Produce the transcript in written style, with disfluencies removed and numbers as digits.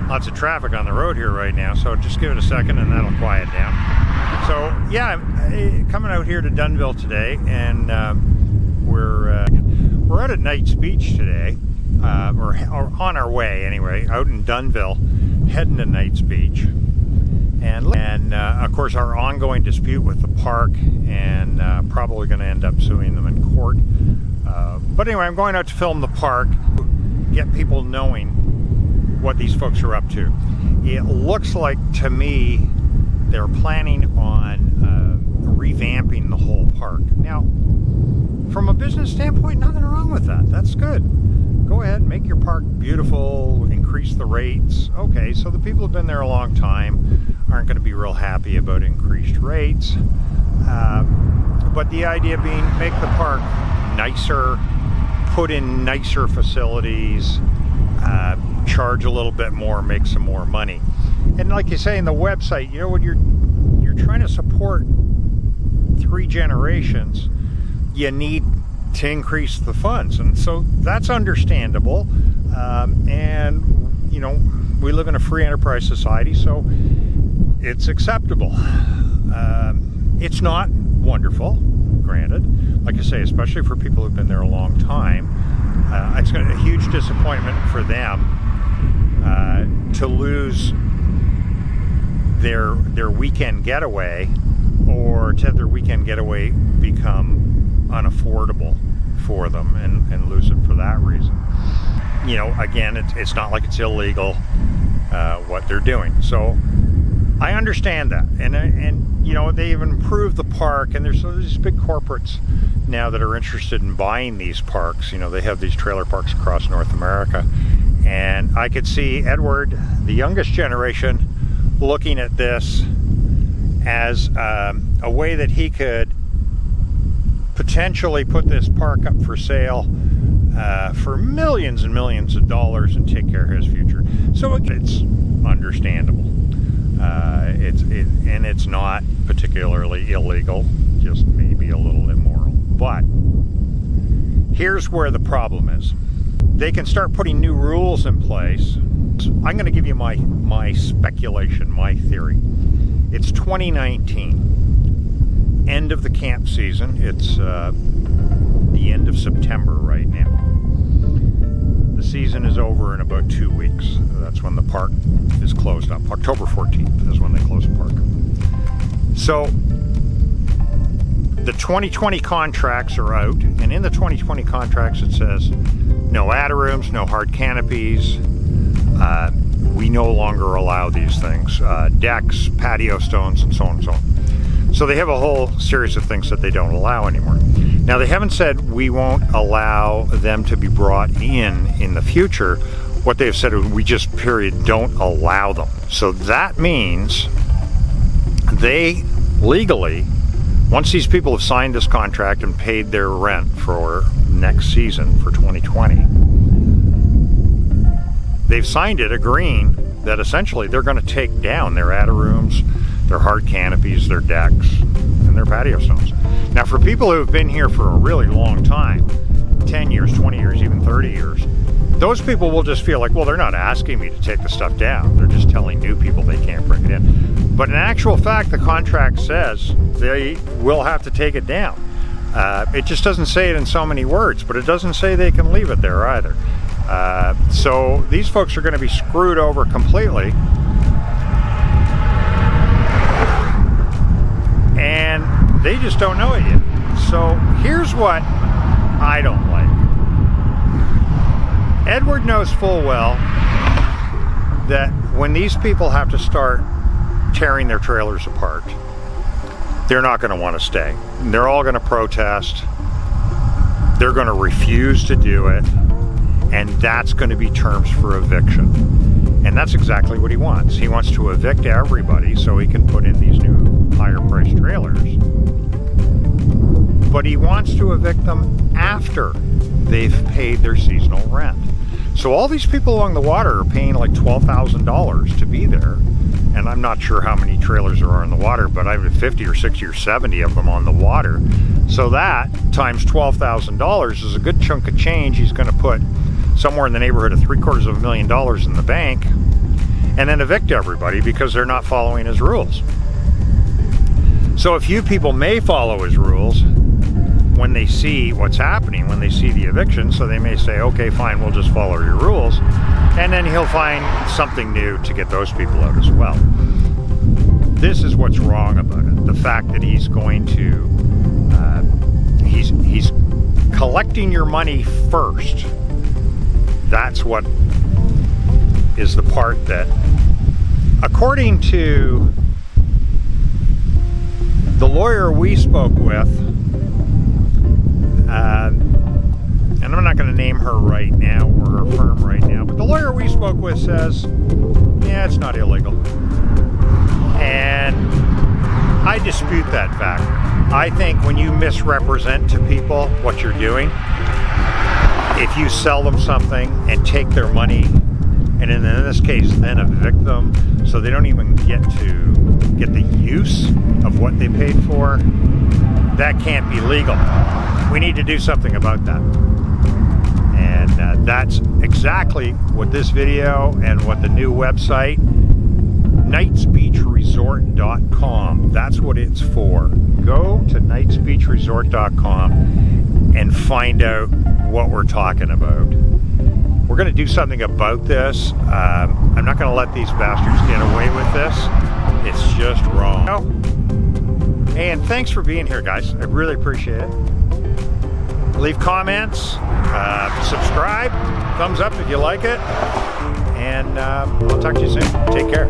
lots of traffic on the road here right now, so just give it a second and that'll quiet down. So yeah, I'm coming out here to Dunnville today, and we're out at Knights Beach today, or on our way anyway, out in Dunnville, heading to Knights Beach, and of course our ongoing dispute with the park, and probably going to end up suing them in court. But anyway, I'm going out to film the park, get people knowing what these folks are up to. It looks like to me they're planning on revamping the whole park. Now, from a business standpoint, nothing wrong with that. That's good. Go ahead, make your park beautiful, increase the rates. Okay, so the people who've been there a long time aren't going to be real happy about increased rates. But the idea being, make the park nicer, put in nicer facilities, charge a little bit more, make some more money. And like you say in the website, you know, when you're trying to support 3 generations, you need to increase the funds, and so that's understandable. And you know, we live in a free enterprise society, so it's acceptable. It's not wonderful, granted. Like I say, especially for people who've been there a long time, it's going to be a huge disappointment for them to lose their weekend getaway, or to have their weekend getaway become unaffordable for them and lose it for that reason. You know, again, it's not like it's illegal what they're doing. So I understand that, and you know, they've improved the park, and there's these big corporates now that are interested in buying these parks. You know, they have these trailer parks across North America, and I could see Edward, the youngest generation, looking at this as a way that he could potentially put this park up for sale for millions and millions of dollars and take care of his future. So it's understandable. It's not particularly illegal, just maybe a little immoral. But here's where the problem is. They can start putting new rules in place. I'm going to give you my speculation, my theory. It's 2019, end of the camp season. It's the end of September right now. The season is over in about 2 weeks. That's when the park is closed up. October 14th is when they close the park. So the 2020 contracts are out, and in the 2020 contracts it says no adder rooms, no hard canopies. We no longer allow these things. Decks, patio stones, and so on and so on. So they have a whole series of things that they don't allow anymore. Now, they haven't said we won't allow them to be brought in the future. What they've said is we just, period, don't allow them. So that means they legally, once these people have signed this contract and paid their rent for next season, for 2020, they've signed it agreeing that essentially they're going to take down their adder rooms, their hard canopies, their decks, and their patio stones. Now, for people who have been here for a really long time, 10 years, 20 years, even 30 years, those people will just feel like, well, they're not asking me to take the stuff down. They're just telling new people they can't bring it in. But in actual fact, the contract says they will have to take it down. It just doesn't say it in so many words, but it doesn't say they can leave it there either. So these folks are going to be screwed over completely. And they just don't know it yet. So here's what I don't like. Edward knows full well that when these people have to start tearing their trailers apart, they're not going to want to stay. They're all going to protest. They're going to refuse to do it. And that's going to be terms for eviction. And that's exactly what he wants. He wants to evict everybody so he can put in these new higher priced trailers. But he wants to evict them after they've paid their seasonal rent. So all these people along the water are paying like $12,000 to be there. And I'm not sure how many trailers there are in the water, but I have 50 or 60 or 70 of them on the water. So that times $12,000 is a good chunk of change he's going to put somewhere in the neighborhood of $750,000 in the bank, and then evict everybody because they're not following his rules. So a few people may follow his rules when they see what's happening, when they see the eviction, so they may say, okay, fine, we'll just follow your rules, and then he'll find something new to get those people out as well. This is what's wrong about it. The fact that he's going to, he's collecting your money first. That's what is the part that, according to the lawyer we spoke with, and I'm not going to name her right now, or her firm right now, but the lawyer we spoke with says, yeah, it's not illegal. And I dispute that fact. I think when you misrepresent to people what you're doing, if you sell them something and take their money, and in this case then evict them so they don't even get the use of what they paid for, that can't be legal. We need to do something about that. And that's exactly what this video and what the new website, knightsbeachresort.com, that's what it's for. Go to knightsbeachresort.com and find out what we're talking about. We're going to do something about this. I'm not going to let these bastards get away with this. It's just wrong. Hey, and thanks for being here, guys. I really appreciate it. Leave comments, subscribe, thumbs up if you like it, and I'll talk to you soon. Take care.